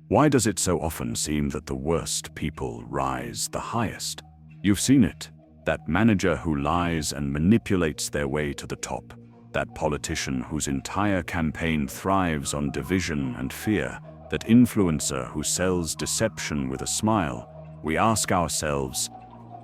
Why does it so often seem that the worst people rise the highest? You've seen it. That manager who lies and manipulates their way to the top. That politician whose entire campaign thrives on division and fear. That influencer who sells deception with a smile. We ask ourselves,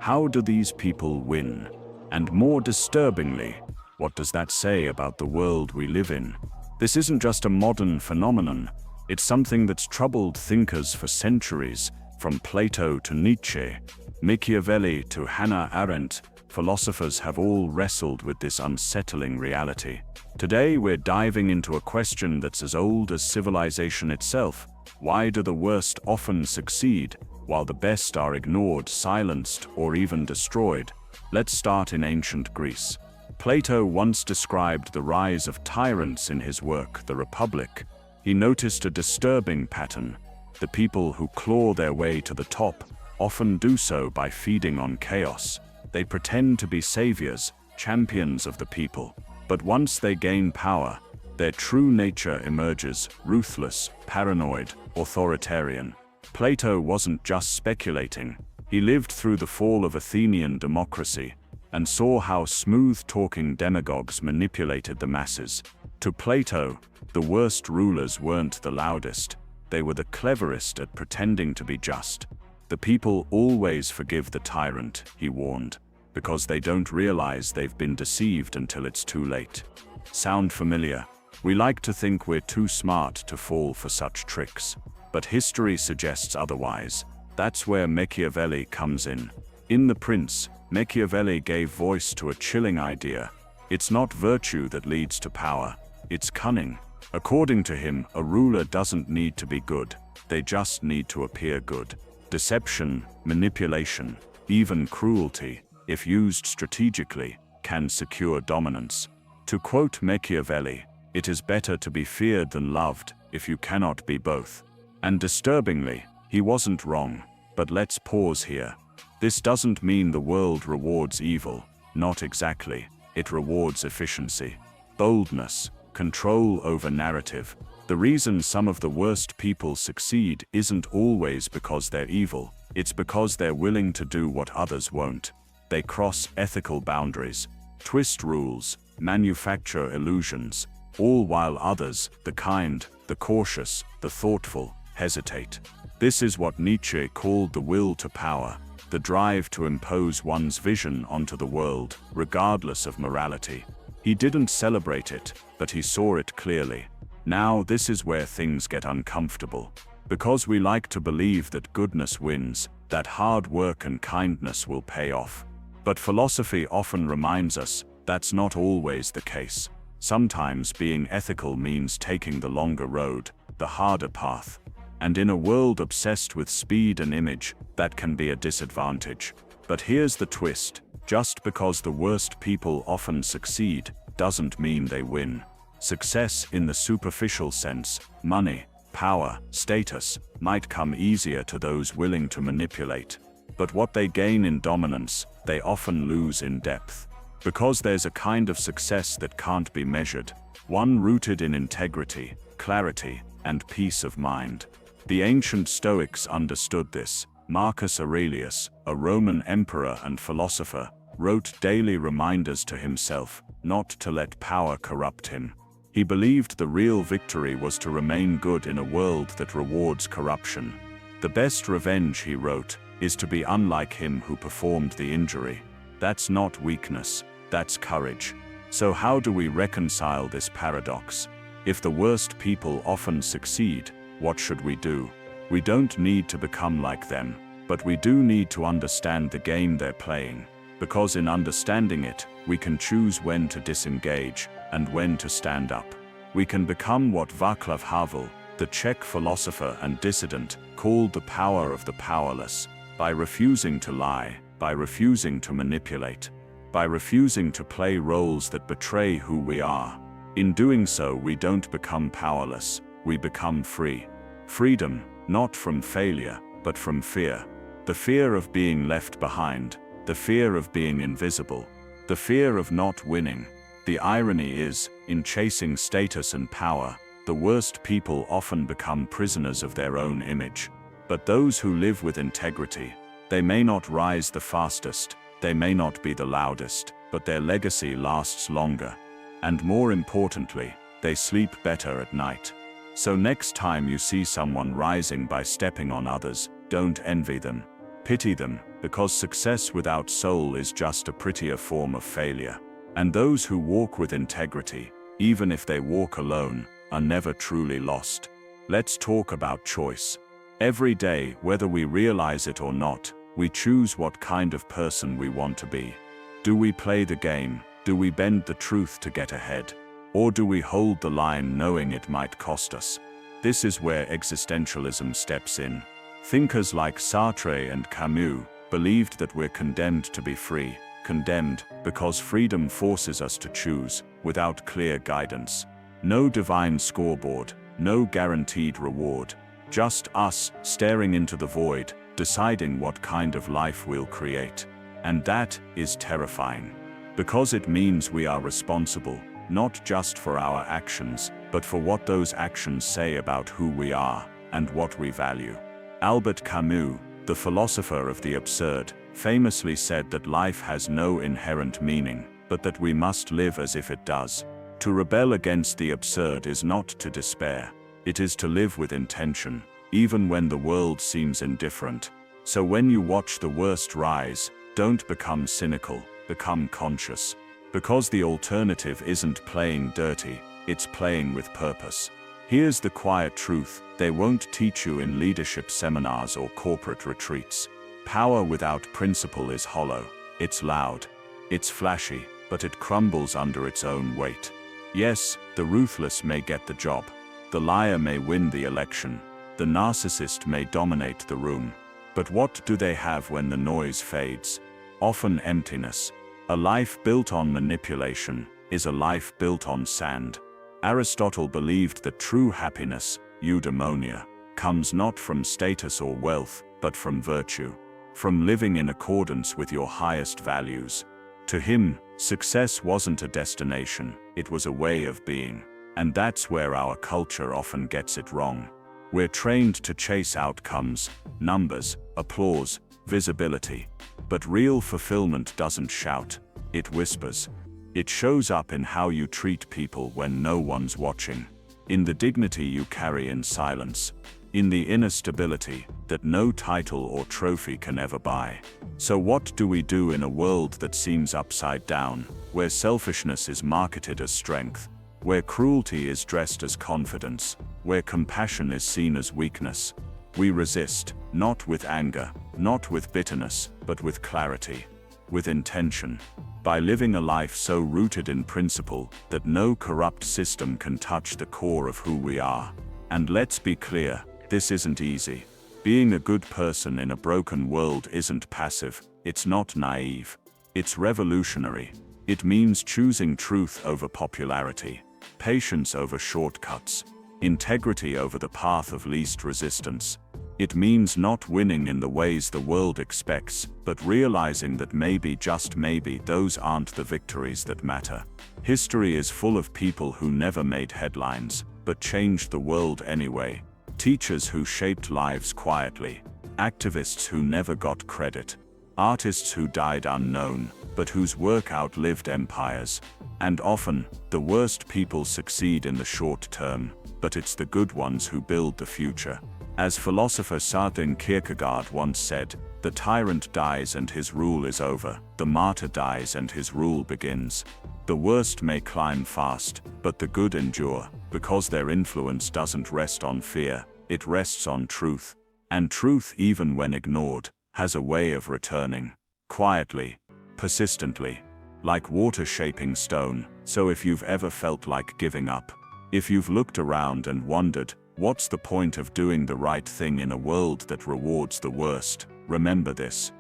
how do these people win? And more disturbingly, what does that say about the world we live in? This isn't just a modern phenomenon. It's something that's troubled thinkers for centuries, from Plato to Nietzsche, Machiavelli to Hannah Arendt. Philosophers have all wrestled with this unsettling reality. Today we're diving into a question that's as old as civilization itself. Why do the worst often succeed, while the best are ignored, silenced, or even destroyed? Let's start in ancient Greece. Plato once described the rise of tyrants in his work, The Republic. He noticed a disturbing pattern. The people who claw their way to the top often do so by feeding on chaos. They pretend to be saviors, champions of the people. But once they gain power, their true nature emerges, ruthless, paranoid, authoritarian. Plato wasn't just speculating. He lived through the fall of Athenian democracy and saw how smooth-talking demagogues manipulated the masses. To Plato, the worst rulers weren't the loudest. They were the cleverest at pretending to be just. The people always forgive the tyrant, he warned, because they don't realize they've been deceived until it's too late. Sound familiar? We like to think we're too smart to fall for such tricks. But history suggests otherwise. That's where Machiavelli comes in. In The Prince, Machiavelli gave voice to a chilling idea. It's not virtue that leads to power, it's cunning. According to him, a ruler doesn't need to be good, they just need to appear good. Deception, manipulation, even cruelty, if used strategically, can secure dominance. To quote Machiavelli, "It is better to be feared than loved, if you cannot be both." And disturbingly, he wasn't wrong. But let's pause here. This doesn't mean the world rewards evil. Not exactly. It rewards efficiency, boldness, control over narrative. The reason some of the worst people succeed isn't always because they're evil. It's because they're willing to do what others won't. They cross ethical boundaries, twist rules, manufacture illusions, all while others, the kind, the cautious, the thoughtful, hesitate. This is what Nietzsche called the will to power, the drive to impose one's vision onto the world, regardless of morality. He didn't celebrate it, but he saw it clearly. Now this is where things get uncomfortable. Because we like to believe that goodness wins, that hard work and kindness will pay off. But philosophy often reminds us that's not always the case. Sometimes being ethical means taking the longer road, the harder path. And in a world obsessed with speed and image, that can be a disadvantage. But here's the twist. Just because the worst people often succeed, doesn't mean they win. Success in the superficial sense, money, power, status, might come easier to those willing to manipulate. But what they gain in dominance, they often lose in depth. Because there's a kind of success that can't be measured, one rooted in integrity, clarity, and peace of mind. The ancient Stoics understood this. Marcus Aurelius, a Roman emperor and philosopher, wrote daily reminders to himself not to let power corrupt him. He believed the real victory was to remain good in a world that rewards corruption. The best revenge, he wrote, is to be unlike him who performed the injury. That's not weakness, that's courage. So how do we reconcile this paradox? If the worst people often succeed, what should we do? We don't need to become like them, but we do need to understand the game they're playing. Because in understanding it, we can choose when to disengage and when to stand up. We can become what Václav Havel, the Czech philosopher and dissident, called the power of the powerless, by refusing to lie, by refusing to manipulate, by refusing to play roles that betray who we are. In doing so, we don't become powerless, we become free. Freedom, not from failure, but from fear. The fear of being left behind, the fear of being invisible, the fear of not winning. The irony is, in chasing status and power, The worst people often become prisoners of their own image. But those who live with integrity, they may not rise the fastest, they may not be the loudest, but their legacy lasts longer. And more importantly, they sleep better at night. So next time you see someone rising by stepping on others, don't envy them. Pity them, because success without soul is just a prettier form of failure. And those who walk with integrity, even if they walk alone, are never truly lost. Let's talk about choice. Every day, whether we realize it or not, we choose what kind of person we want to be. Do we play the game? Do we bend the truth to get ahead? Or do we hold the line knowing it might cost us? This is where existentialism steps in. Thinkers like Sartre and Camus believed that we're condemned to be free, condemned because freedom forces us to choose, without clear guidance. No divine scoreboard, no guaranteed reward. Just us, staring into the void, deciding what kind of life we'll create. And that is terrifying. Because it means we are responsible, not just for our actions, but for what those actions say about who we are, and what we value. Albert Camus, the philosopher of the absurd, famously said that life has no inherent meaning, but that we must live as if it does. To rebel against the absurd is not to despair. It is to live with intention, even when the world seems indifferent. So when you watch the worst rise, don't become cynical, become conscious. Because the alternative isn't playing dirty, it's playing with purpose. Here's the quiet truth: they won't teach you in leadership seminars or corporate retreats. Power without principle is hollow. It's loud. It's flashy, but it crumbles under its own weight. Yes, the ruthless may get the job. The liar may win the election. The narcissist may dominate the room. But what do they have when the noise fades? Often emptiness. A life built on manipulation is a life built on sand. Aristotle believed that true happiness, eudaimonia, comes not from status or wealth, but from virtue, from living in accordance with your highest values. To him, success wasn't a destination, it was a way of being. And that's where our culture often gets it wrong. We're trained to chase outcomes, numbers, applause, visibility. But real fulfillment doesn't shout, it whispers. It shows up in how you treat people when no one's watching, in the dignity you carry in silence, in the inner stability that no title or trophy can ever buy. So what do we do in a world that seems upside down, where selfishness is marketed as strength, where cruelty is dressed as confidence, where compassion is seen as weakness? We resist, not with anger, not with bitterness, but with clarity, with intention, by living a life so rooted in principle that no corrupt system can touch the core of who we are. And let's be clear, this isn't easy. Being a good person in a broken world isn't passive, it's not naive. It's revolutionary. It means choosing truth over popularity, patience over shortcuts, integrity over the path of least resistance. It means not winning in the ways the world expects, but realizing that maybe, just maybe, those aren't the victories that matter. History is full of people who never made headlines, but changed the world anyway. Teachers who shaped lives quietly, activists who never got credit, artists who died unknown, but whose work outlived empires. And often, the worst people succeed in the short term, but it's the good ones who build the future. As philosopher Søren Kierkegaard once said, the tyrant dies and his rule is over, the martyr dies and his rule begins. The worst may climb fast, but the good endure, because their influence doesn't rest on fear, it rests on truth. And truth, even when ignored, has a way of returning, quietly, persistently, like water shaping stone. So if you've ever felt like giving up, if you've looked around and wondered, what's the point of doing the right thing in a world that rewards the worst? Remember this.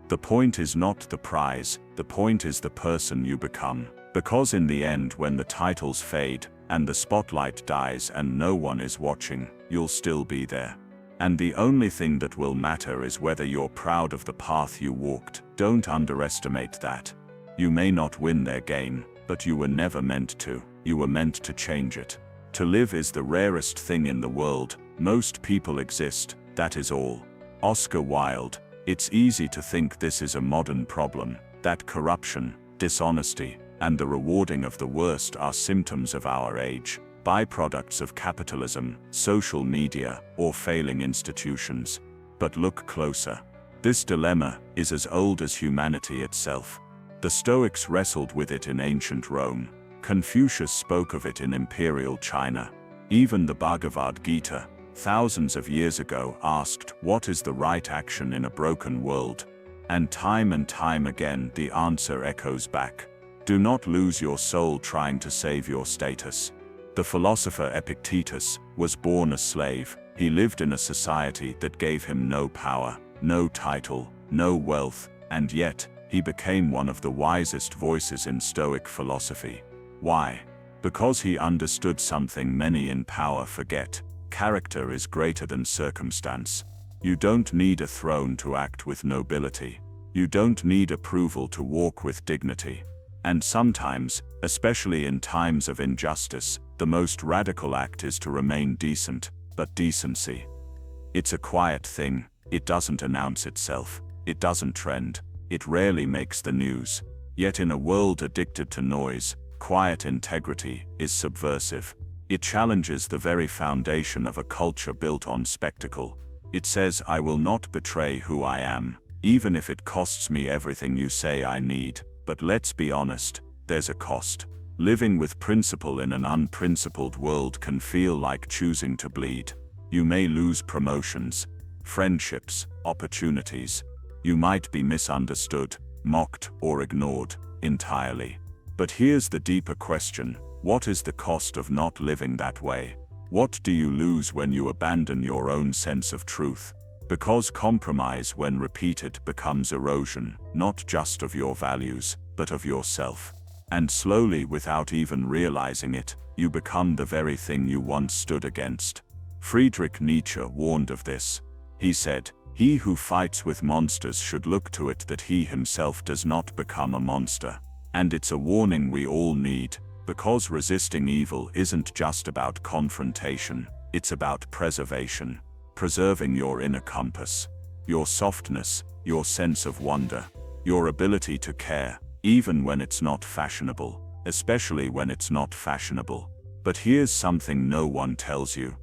The point is not the prize, the point is the person you become. Because in the end, when the titles fade, and the spotlight dies and no one is watching, you'll still be there. And the only thing that will matter is whether you're proud of the path you walked. Don't underestimate that. You may not win their game, but you were never meant to. You were meant to change it. To live is the rarest thing in the world. Most people exist, that is all. Oscar Wilde. It's easy to think this is a modern problem, that corruption, dishonesty, and the rewarding of the worst are symptoms of our age, byproducts of capitalism, social media, or failing institutions. But look closer. This dilemma is as old as humanity itself. The Stoics wrestled with it in ancient Rome. Confucius spoke of it in imperial China. Even the Bhagavad Gita, thousands of years ago, asked, what is the right action in a broken world? And time again the answer echoes back. Do not lose your soul trying to save your status. The philosopher Epictetus was born a slave. He lived in a society that gave him no power, no title, no wealth, and yet, he became one of the wisest voices in Stoic philosophy. Why? Because he understood something many in power forget. Character is greater than circumstance. You don't need a throne to act with nobility. You don't need approval to walk with dignity. And sometimes, especially in times of injustice, the most radical act is to remain decent, but decency. It's a quiet thing. It doesn't announce itself. It doesn't trend. It rarely makes the news. Yet in a world addicted to noise, quiet integrity is subversive. It challenges the very foundation of a culture built on spectacle. It says, I will not betray who I am, even if it costs me everything you say I need. But let's be honest, there's a cost. Living with principle in an unprincipled world can feel like choosing to bleed. You may lose promotions, friendships, opportunities. You might be misunderstood, mocked, or ignored entirely. But here's the deeper question. What is the cost of not living that way? What do you lose when you abandon your own sense of truth? Because compromise, when repeated, becomes erosion, not just of your values, but of yourself. And slowly, without even realizing it, you become the very thing you once stood against. Friedrich Nietzsche warned of this. He said, he who fights with monsters should look to it that he himself does not become a monster. And it's a warning we all need, because resisting evil isn't just about confrontation, it's about preservation. Preserving your inner compass, your softness, your sense of wonder, your ability to care, even when it's not fashionable, especially when it's not fashionable. But here's something no one tells you.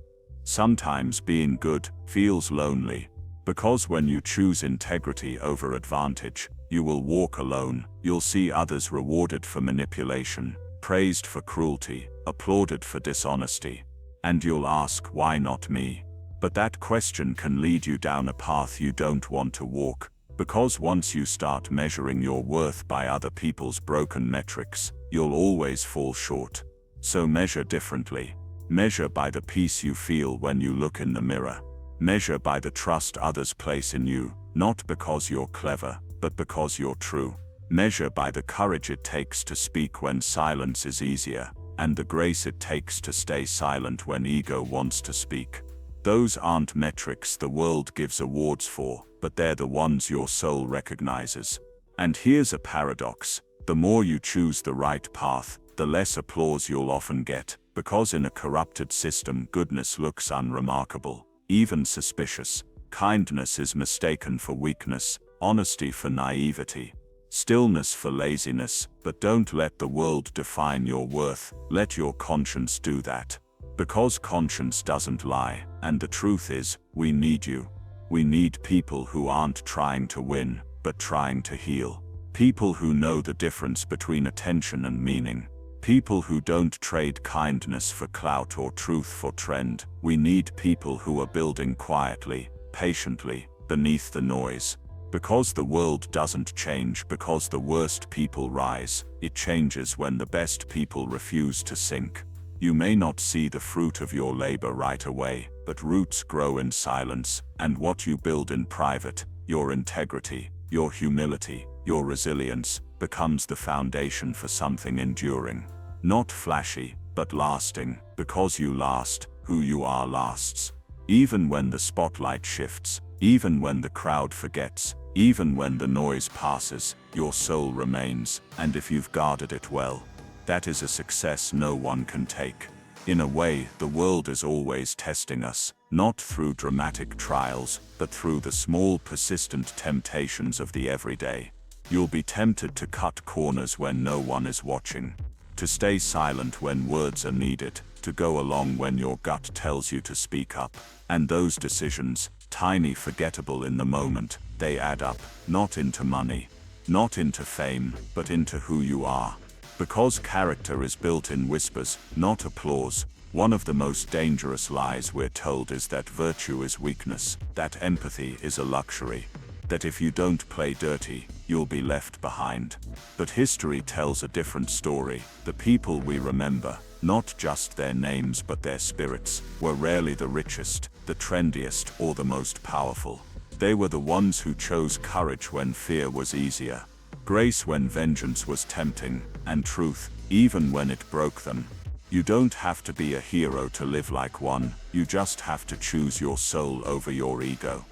Sometimes being good feels lonely, because when you choose integrity over advantage, you will walk alone. You'll see others rewarded for manipulation, praised for cruelty, applauded for dishonesty. And you'll ask, why not me? But that question can lead you down a path you don't want to walk, because once you start measuring your worth by other people's broken metrics, you'll always fall short. So measure differently. Measure by the peace you feel when you look in the mirror. Measure by the trust others place in you, not because you're clever, but because you're true. Measure by the courage it takes to speak when silence is easier, and the grace it takes to stay silent when ego wants to speak. Those aren't metrics the world gives awards for, but they're the ones your soul recognizes. And here's a paradox. The more you choose the right path, the less applause you'll often get, because in a corrupted system, goodness looks unremarkable, even suspicious. Kindness is mistaken for weakness, honesty for naivety, stillness for laziness. But don't let the world define your worth. Let your conscience do that. Because conscience doesn't lie, and the truth is, we need you. We need people who aren't trying to win, but trying to heal. People who know the difference between attention and meaning. People who don't trade kindness for clout or truth for trend. We need people who are building quietly, patiently, beneath the noise. Because the world doesn't change because the worst people rise. It changes when the best people refuse to sink. You may not see the fruit of your labor right away, but roots grow in silence, and what you build in private, your integrity, your humility, your resilience, becomes the foundation for something enduring. Not flashy, but lasting, because you last, who you are lasts. Even when the spotlight shifts, even when the crowd forgets, even when the noise passes, your soul remains, and if you've guarded it well, that is a success no one can take. In a way, the world is always testing us, not through dramatic trials, but through the small, persistent temptations of the everyday. You'll be tempted to cut corners when no one is watching, to stay silent when words are needed, to go along when your gut tells you to speak up. And those decisions, tiny, forgettable in the moment, they add up, not into money, not into fame, but into who you are. Because character is built in whispers, not applause. One of the most dangerous lies we're told is that virtue is weakness, that empathy is a luxury, that if you don't play dirty, you'll be left behind. But history tells a different story. The people we remember, not just their names but their spirits, were rarely the richest, the trendiest, or the most powerful. They were the ones who chose courage when fear was easier, grace when vengeance was tempting, and truth, even when it broke them. You don't have to be a hero to live like one, you just have to choose your soul over your ego.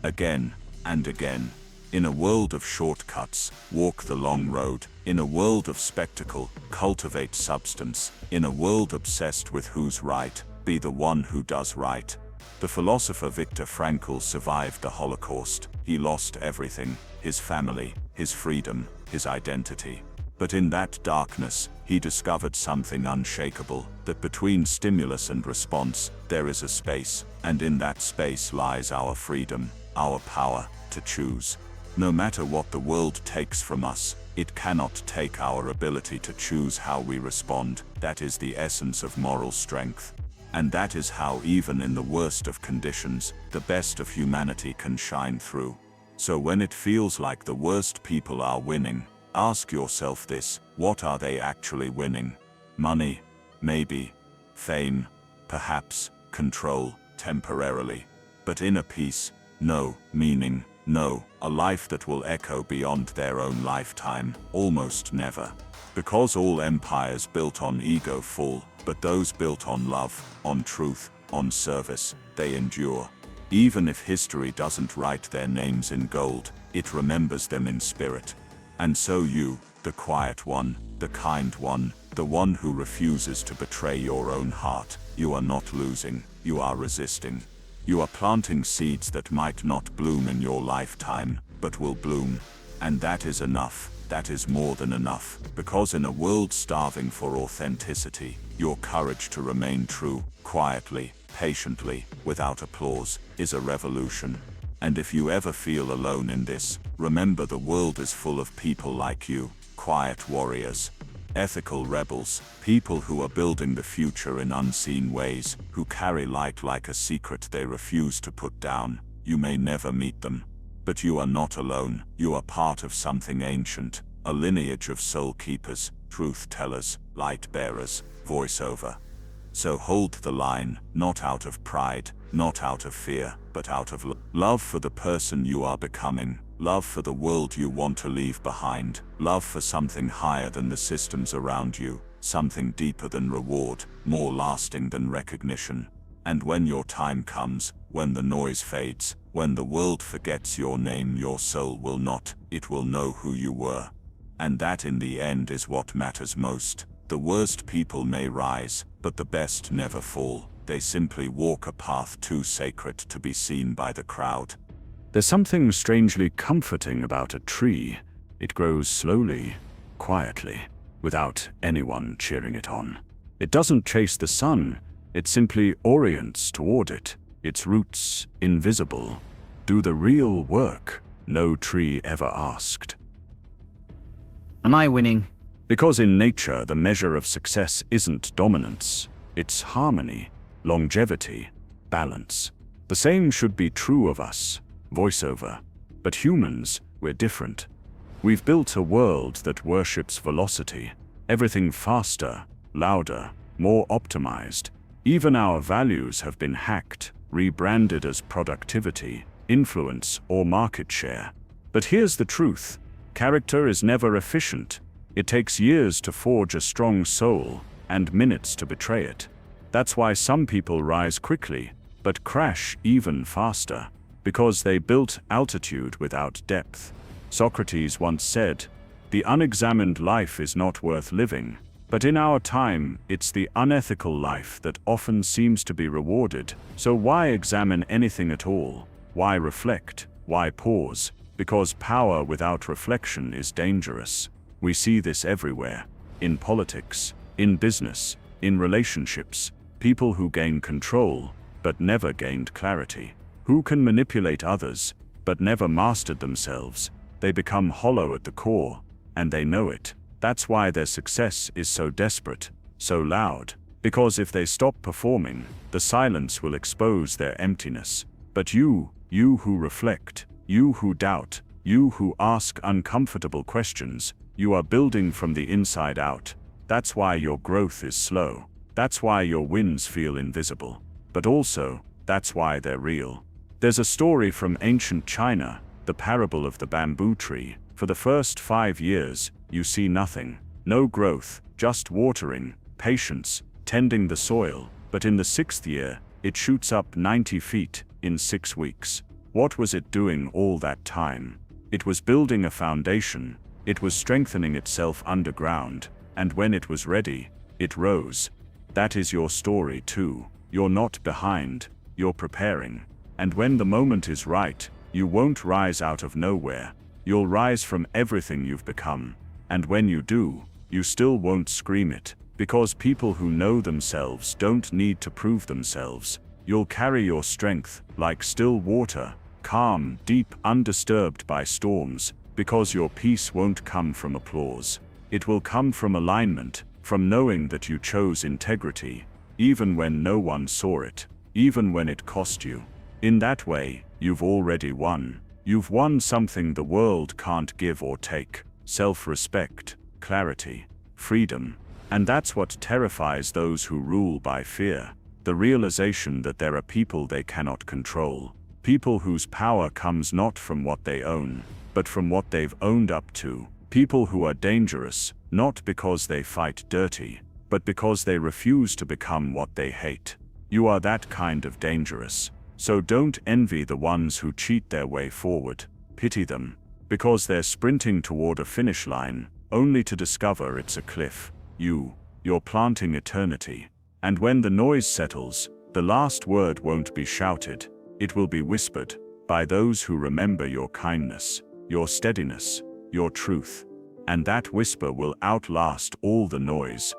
Again and again. In a world of shortcuts, walk the long road. In a world of spectacle, cultivate substance. In a world obsessed with who's right, be the one who does right. The philosopher Viktor Frankl survived the Holocaust. He lost everything, his family, his freedom, his identity. But in that darkness, he discovered something unshakable, that between stimulus and response, there is a space, and in that space lies our freedom, our power to choose. No matter what the world takes from us, it cannot take our ability to choose how we respond. That is the essence of moral strength. And that is how, even in the worst of conditions, the best of humanity can shine through. So when it feels like the worst people are winning, ask yourself this: what are they actually winning? Money? Maybe. Fame? Perhaps. Control? Temporarily. But inner peace? No. Meaning? No. A life that will echo beyond their own lifetime? Almost never. Because all empires built on ego fall, but those built on love, on truth, on service, they endure. Even if history doesn't write their names in gold, it remembers them in spirit. And so you, the quiet one, the kind one, the one who refuses to betray your own heart, you are not losing, you are resisting. You are planting seeds that might not bloom in your lifetime, but will bloom. And that is enough, that is more than enough, because in a world starving for authenticity, your courage to remain true, quietly, patiently, without applause, is a revolution. And if you ever feel alone in this, remember the world is full of people like you, quiet warriors, ethical rebels, people who are building the future in unseen ways, who carry light like a secret they refuse to put down. You may never meet them, but you are not alone. You are part of something ancient, a lineage of soul keepers, truth tellers, light bearers, voiceover. So hold the line, not out of pride, not out of fear, but out of love for the person you are becoming, love for the world you want to leave behind, love for something higher than the systems around you, something deeper than reward, more lasting than recognition. And when your time comes, when the noise fades, when the world forgets your name, your soul will not, it will know who you were. And that in the end is what matters most. The worst people may rise, but the best never fall. They simply walk a path too sacred to be seen by the crowd. There's something strangely comforting about a tree. It grows slowly, quietly, without anyone cheering it on. It doesn't chase the sun, it simply orients toward it. Its roots, invisible, do the real work. No tree ever asked. Am I winning? Because in nature, the measure of success isn't dominance, it's harmony, longevity, balance. The same should be true of us, voiceover. But humans, we're different. We've built a world that worships velocity. Everything faster, louder, more optimized. Even our values have been hacked, rebranded as productivity, influence, or market share. But here's the truth. Character is never efficient. It takes years to forge a strong soul, and minutes to betray it. That's why some people rise quickly, but crash even faster, because they built altitude without depth. Socrates once said, "The unexamined life is not worth living." But in our time, it's the unethical life that often seems to be rewarded. So why examine anything at all? Why reflect? Why pause? Because power without reflection is dangerous. We see this everywhere. In politics, in business, in relationships. People who gain control, but never gained clarity. Who can manipulate others, but never mastered themselves. They become hollow at the core, and they know it. That's why their success is so desperate, so loud. Because if they stop performing, the silence will expose their emptiness. But you who reflect, you who doubt, you who ask uncomfortable questions, you are building from the inside out. That's why your growth is slow. That's why your wins feel invisible. But also, that's why they're real. There's a story from ancient China, the parable of the bamboo tree. For the first 5 years, you see nothing. No growth, just watering, patience, tending the soil. But in the 6th year, it shoots up 90 feet in 6 weeks. What was it doing all that time? It was building a foundation. It was strengthening itself underground. And when it was ready, it rose. That is your story too. You're not behind, you're preparing. And when the moment is right, you won't rise out of nowhere. You'll rise from everything you've become. And when you do, you still won't scream it. Because people who know themselves don't need to prove themselves. You'll carry your strength like still water, calm, deep, undisturbed by storms. Because your peace won't come from applause. It will come from alignment, from knowing that you chose integrity, even when no one saw it, even when it cost you. In that way, you've already won. You've won something the world can't give or take. Self-respect, clarity, freedom. And that's what terrifies those who rule by fear. The realization that there are people they cannot control. People whose power comes not from what they own, but from what they've owned up to. People who are dangerous, not because they fight dirty, but because they refuse to become what they hate. You are that kind of dangerous. So don't envy the ones who cheat their way forward. Pity them, because they're sprinting toward a finish line, only to discover it's a cliff. You're planting eternity. And when the noise settles, the last word won't be shouted. It will be whispered, by those who remember your kindness, your steadiness, your truth. And that whisper will outlast all the noise,